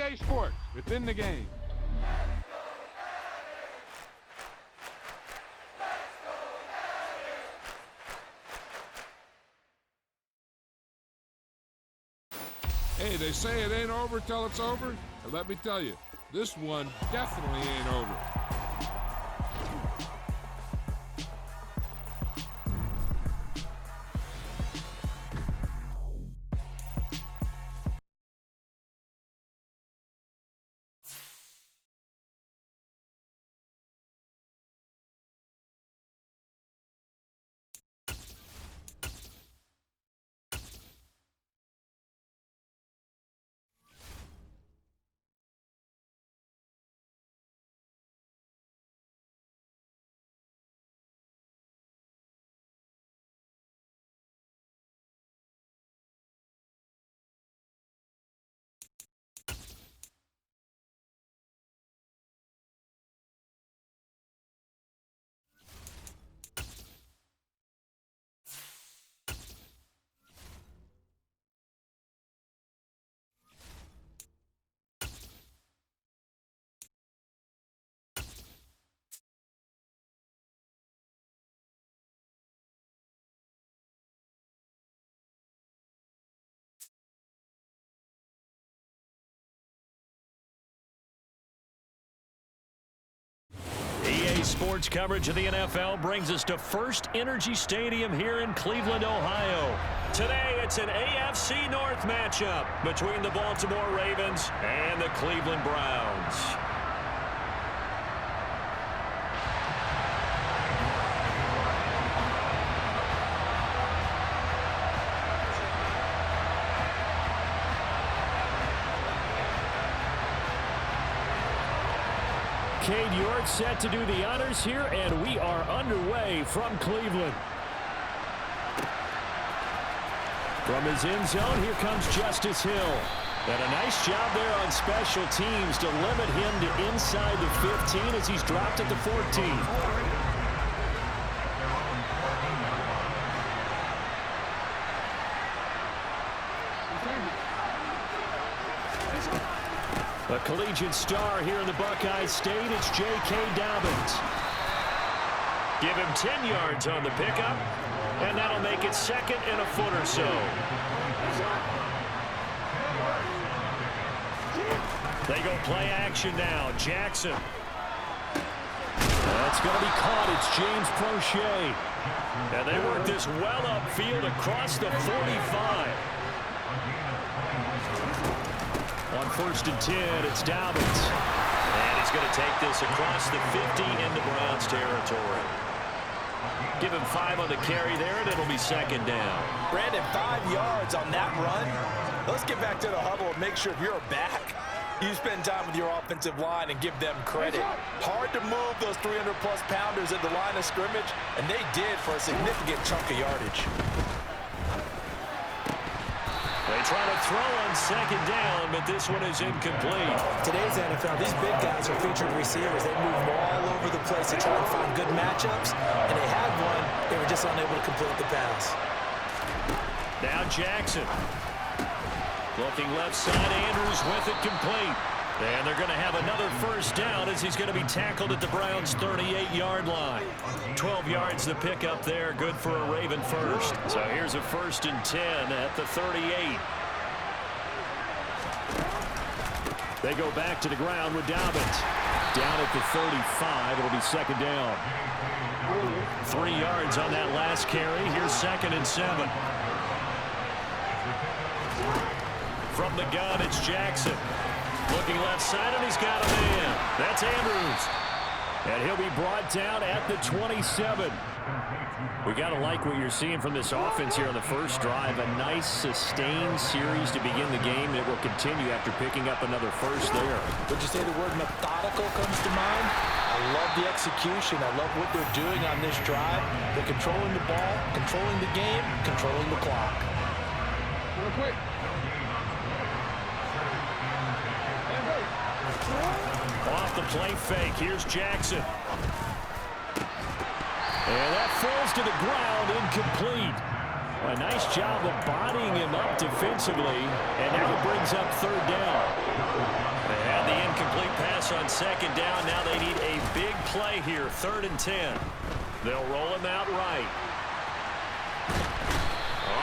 EA Sports, within the game. Hey, they say it ain't over till it's over. And let me tell you, this one definitely ain't over. EA Sports coverage of the NFL brings us to First Energy Stadium here in Cleveland, Ohio. Today, it's an AFC North matchup between the Baltimore Ravens and the Cleveland Browns. Cade York set to do the honors here, and we are underway from Cleveland. From his end zone, here comes Justice Hill. And a nice job there on special teams to limit him to inside the 15 as he's dropped at the 14. A collegiate star here in the Buckeye State, it's J.K. Dobbins. Give him 10 yards on the pickup, and that'll make it second and a foot or so. They go play action now. Jackson. That's going to be caught. It's James Prochet. And they work this well upfield across the 45. On 1st and 10, it's Dobbins. And he's going to take this across the 50 into Browns territory. Give him 5 on the carry there, and it'll be second down. Brandon, 5 yards on that run. Let's get back to the huddle and make sure you're back. You spend time with your offensive line and give them credit. Hard to move those 300-plus pounders at the line of scrimmage, and they did for a significant chunk of yardage. They try to throw on second down, but this one is incomplete. Today's NFL, these big guys are featured receivers. They move all over the place to try and find good matchups, and they had one. They were just unable to complete the pass. Now Jackson. Looking left side, Andrews with it complete. And they're going to have another first down as he's going to be tackled at the Browns' 38-yard line. 12 yards to pick up there, good for a Raven first. So here's a 1st and 10 at the 38. They go back to the ground with Dobbins. Down at the 35, it'll be second down. 3 yards on that last carry. Here's 2nd and 7. From the gun, it's Jackson. Looking left side, and he's got a man. That's Andrews. And he'll be brought down at the 27. We got to like what you're seeing from this offense here on the first drive. A nice, sustained series to begin the game that will continue after picking up another first there. Would you say the word methodical comes to mind? I love the execution. I love what they're doing on this drive. They're controlling the ball, controlling the game, controlling the clock. Real quick. Off the play fake, here's Jackson. And that falls to the ground, incomplete. A nice job of bodying him up defensively, and now it brings up third down. They had the incomplete pass on second down. Now they need a big play here, 3rd and 10. They'll roll him out right.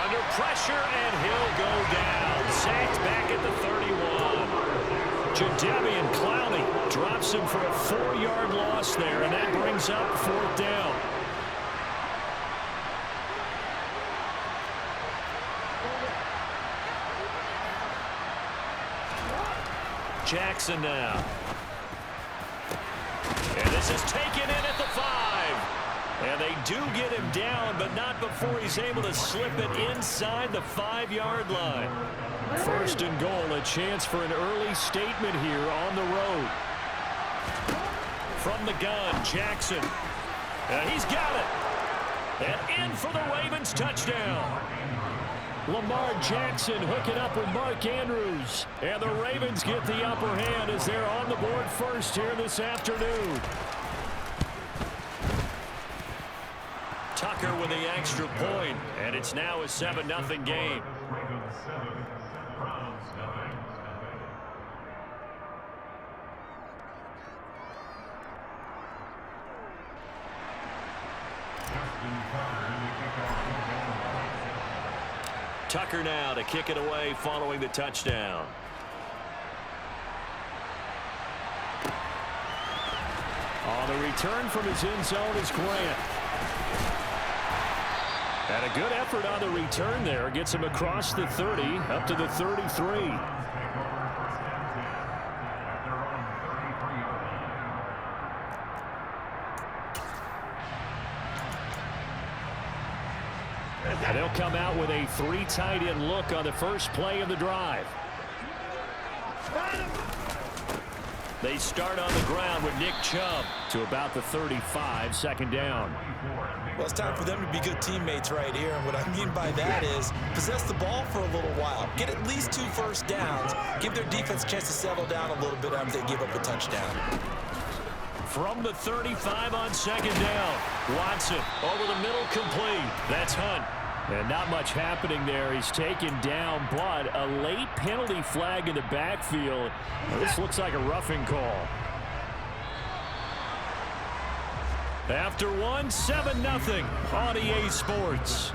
Under pressure, and he'll go down. Sacked back at the 31. Jadeveon Clowney drops him for a 4-yard loss there, and that brings up 4th down. Jackson now. And this is taken in at the 5. And they do get him down, but not before he's able to slip it inside the 5-yard line. 1st and goal, a chance for an early statement here on the road. From the gun, Jackson. And he's got it. And in for the Ravens touchdown. Lamar Jackson hooking up with Mark Andrews. And the Ravens get the upper hand as they're on the board first here this afternoon. Tucker with the extra point, and it's now a 7-0 game. Tucker now to kick it away following the touchdown. On the return from his end zone is Grant. And a good effort on the return there. Gets him across the 30, up to the 33. And they'll come out with a 3 tight end look on the first play of the drive. They start on the ground with Nick Chubb to about the 35, 2nd down. Well, it's time for them to be good teammates right here. And what I mean by that is possess the ball for a little while. Get at least 2 first downs. Give their defense a chance to settle down a little bit after they give up a touchdown. From the 35 on 2nd down. Watson over the middle, complete. That's Hunt. And not much happening there. He's taken down, but a late penalty flag in the backfield. Well, this looks like a roughing call. After 7-0 on EA Sports.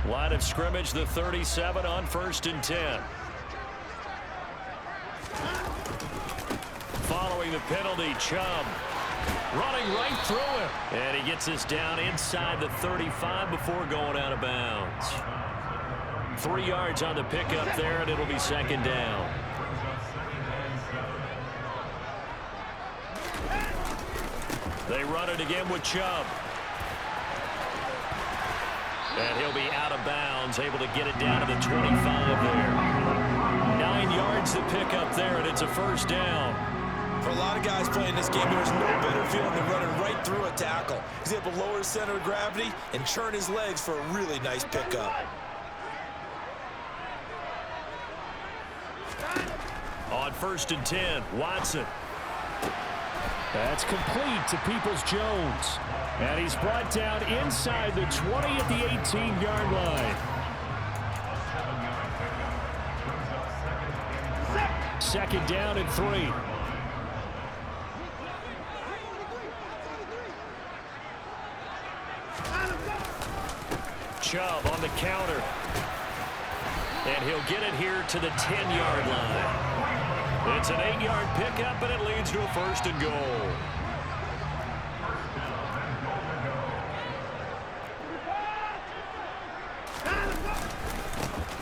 Line of scrimmage, the 37 on 1st and 10. Following the penalty, Chubb running right through him. And he gets us down inside the 35 before going out of bounds. 3 yards on the pickup there, and it'll be 2nd down. They run it again with Chubb. And he'll be out of bounds, able to get it down to the 25 there. 9 yards to pick up there, and it's a 1st down. For a lot of guys playing this game, there's no better feeling than running right through a tackle. He's able to lower his center of gravity and churn his legs for a really nice pickup. On 1st and 10, Watson. That's complete to Peoples-Jones. And he's brought down inside the 20 at the 18-yard line. 2nd down and 3. Chubb on the counter. And he'll get it here to the 10-yard line. It's an 8-yard pickup, and it leads to a 1st and goal.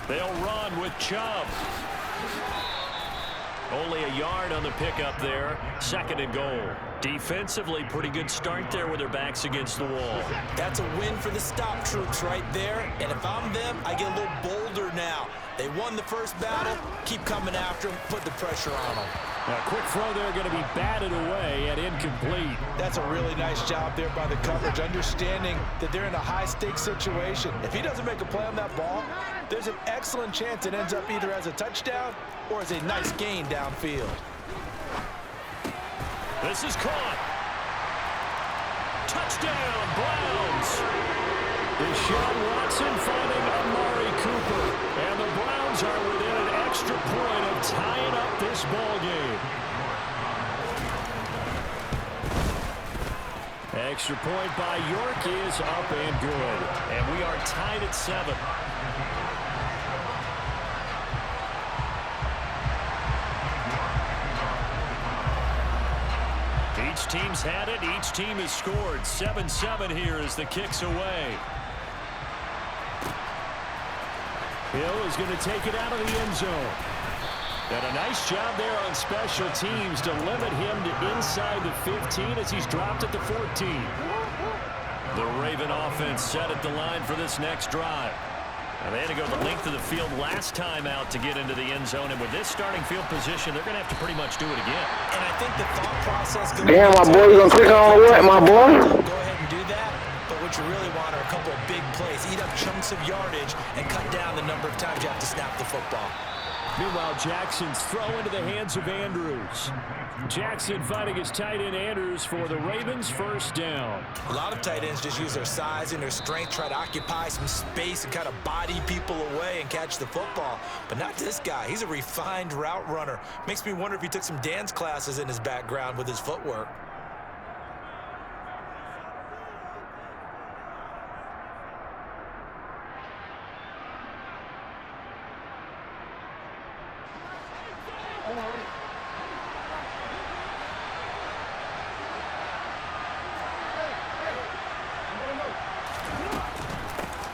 They'll run with Chubb. Only a yard on the pickup there. 2nd and goal. Defensively, pretty good start there with their backs against the wall. That's a win for the stop troops right there. And if I'm them, I get a little bolder now. They won the first battle. Keep coming after them. Put the pressure on them. Now, quick throw there, going to be batted away and incomplete. That's a really nice job there by the coverage, understanding that they're in a high-stakes situation. If he doesn't make a play on that ball, there's an excellent chance it ends up either as a touchdown or as a nice gain downfield. This is caught. Touchdown, Browns. Deshaun Watson finding Amari Cooper. And the Browns are within an extra point of tying up this ball game. Extra point by York is up and good. And we are tied at 7. Each team's had it. Each team has scored. 7-7 here as the kick's away. Hill is going to take it out of the end zone. And a nice job there on special teams to limit him to inside the 15 as he's dropped at the 14. The Raven offense set at the line for this next drive. Now they had to go the length of the field last time out to get into the end zone, and with this starting field position, they're going to have to pretty much do it again. And I think the thought process goes... Damn, my boy, you gonna click on what, my boy? Go ahead and do that, but what you really want are a couple of big plays. Eat up chunks of yardage and cut down the number of times you have to snap the football. Meanwhile, Jackson's throw into the hands of Andrews. Jackson finding his tight end Andrews for the Ravens' first down. A lot of tight ends just use their size and their strength, try to occupy some space and kind of body people away and catch the football. But not this guy. He's a refined route runner. Makes me wonder if he took some dance classes in his background with his footwork.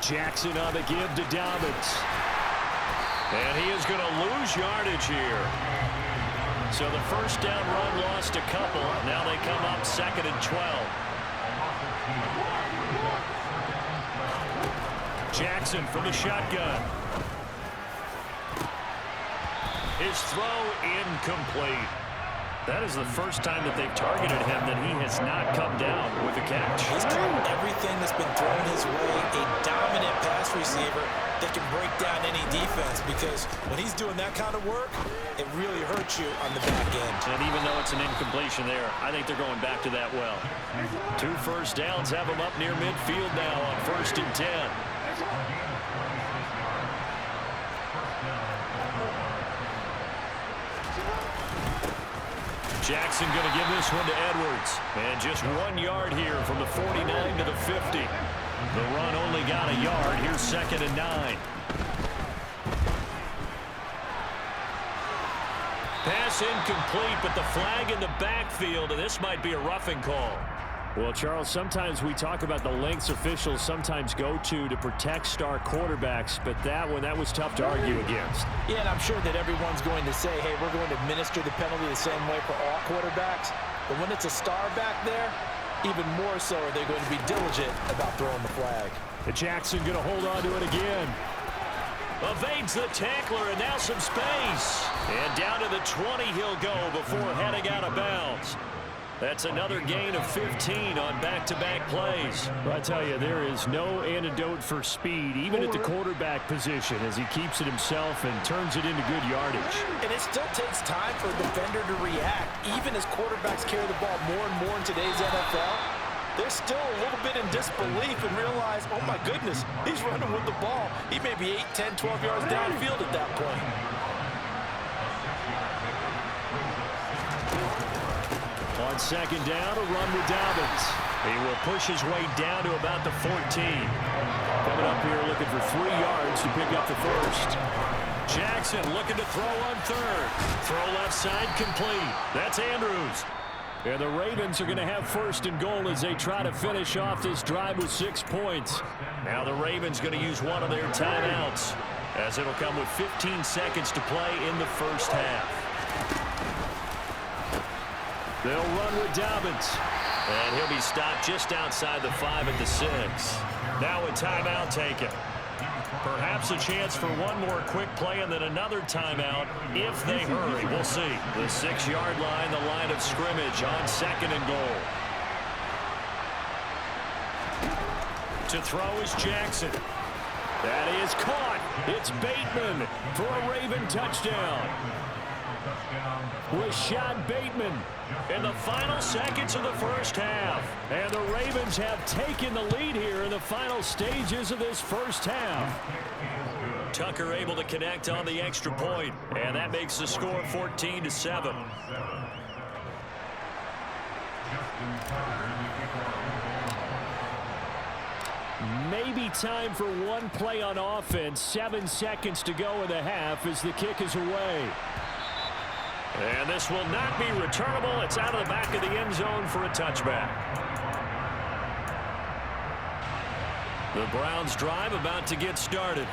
Jackson on the give to Dobbins. And he is going to lose yardage here. So the first down run lost a couple. Now they come up 2nd and 12. Jackson from the shotgun. His throw incomplete. That is the first time that they've targeted him that he has not come down with a catch. He's caught everything that's been thrown his way. A dominant pass receiver that can break down any defense, because when he's doing that kind of work, it really hurts you on the back end. And even though it's an incompletion there, I think they're going back to that well. 2 first downs have them up near midfield now on 1st and 10. Jackson going to give this one to Edwards. And just 1 yard here from the 49 to the 50. The run only got a yard. Here's 2nd and 9. Pass incomplete, but the flag in the backfield, and this might be a roughing call. Well, Charles, sometimes we talk about the lengths officials sometimes go to protect star quarterbacks, but that was tough to argue against. Yeah, and I'm sure that everyone's going to say, hey, we're going to administer the penalty the same way for all quarterbacks. But when it's a star back there, even more so are they going to be diligent about throwing the flag. And Jackson going to hold on to it again. Evades the tackler, and now some space. And down to the 20 he'll go before heading out of bounds. That's another gain of 15 on back-to-back plays. But I tell you, there is no antidote for speed, even at the quarterback position, as he keeps it himself and turns it into good yardage. And it still takes time for a defender to react. Even as quarterbacks carry the ball more and more in today's NFL, they're still a little bit in disbelief and realize, oh my goodness, he's running with the ball. He may be 8, 10, 12 yards downfield at that point. On 2nd down, a run with Dobbins. He will push his way down to about the 14. Coming up here looking for 3 yards to pick up the first. Jackson looking to throw on 3rd. Throw left side complete. That's Andrews. And the Ravens are going to have 1st and goal as they try to finish off this drive with 6 points. Now the Ravens going to use one of their timeouts, as it'll come with 15 seconds to play in the first half. They'll run with Dobbins. And he'll be stopped just outside the 5 at the 6. Now a timeout taken. Perhaps a chance for one more quick play and then another timeout if they hurry. We'll see. The 6-yard line, the line of scrimmage on 2nd and goal. To throw is Jackson. That is caught. It's Bateman for a Raven touchdown. Rashad Bateman in the final seconds of the first half. And the Ravens have taken the lead here in the final stages of this first half. Tucker able to connect on the extra point, and that makes the score 14-7. Maybe time for one play on offense. 7 seconds to go in the half as the kick is away. And this will not be returnable. It's out of the back of the end zone for a touchback. The Browns drive about to get started.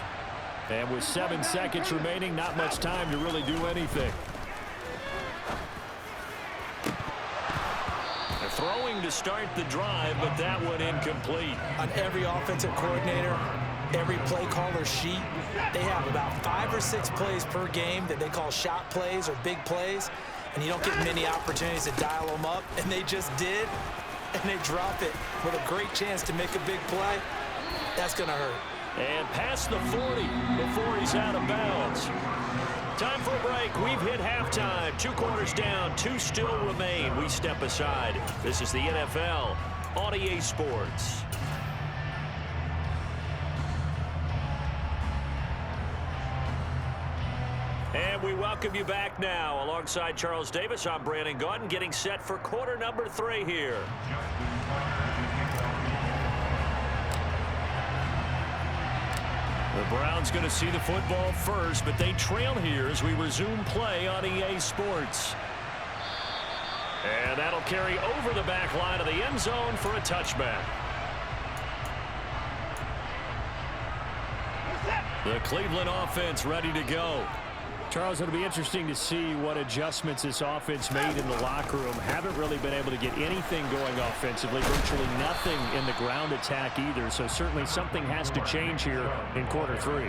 And with 7 seconds remaining, not much time to really do anything. They're throwing to start the drive, but that one incomplete. On every offensive coordinator, every play caller sheet, they have about 5 or 6 plays per game that they call shot plays or big plays, and you don't get many opportunities to dial them up, and they just did, and they drop it with a great chance to make a big play. That's going to hurt. And past the 40 before he's out of bounds. Time for a break. We've hit halftime. 2 quarters down, 2 still remain. We step aside. This is the NFL on EA Sports. And we welcome you back now. Alongside Charles Davis, I'm Brandon Gaudin, getting set for quarter number 3 here. The Browns going to see the football first, but they trail here as we resume play on EA Sports. And that'll carry over the back line of the end zone for a touchback. The Cleveland offense ready to go. Charles, it'll be interesting to see what adjustments this offense made in the locker room. Haven't really been able to get anything going offensively, virtually nothing in the ground attack either. So certainly something has to change here in quarter 3.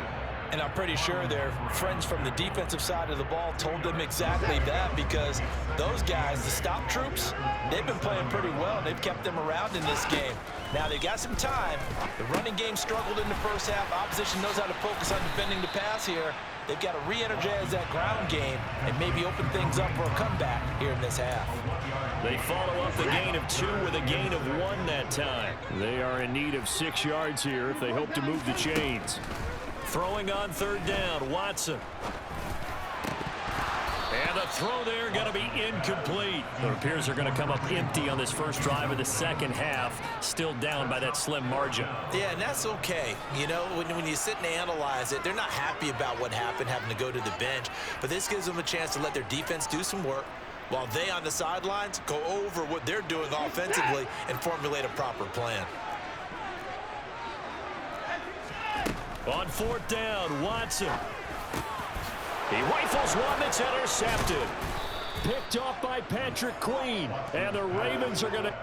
And I'm pretty sure their friends from the defensive side of the ball told them exactly that, because those guys, the stop troops, they've been playing pretty well. They've kept them around in this game. Now they got some time. The running game struggled in the first half. Opposition knows how to focus on defending the pass here. They've got to re-energize that ground game and maybe open things up for a comeback here in this half. They follow up the gain of 2 with a gain of 1 that time. They are in need of 6 yards here if they hope to move the chains. Throwing on 3rd down, Watson. And the throw there going to be incomplete. It appears they're going to come up empty on this first drive of the second half. Still down by that slim margin. Yeah, and that's okay. You know, when you sit and analyze it, they're not happy about what happened, having to go to the bench. But this gives them a chance to let their defense do some work, while they on the sidelines go over what they're doing offensively and formulate a proper plan. On 4th down, Watson. He rifles one that's intercepted. Picked off by Patrick Queen. And the Ravens are going to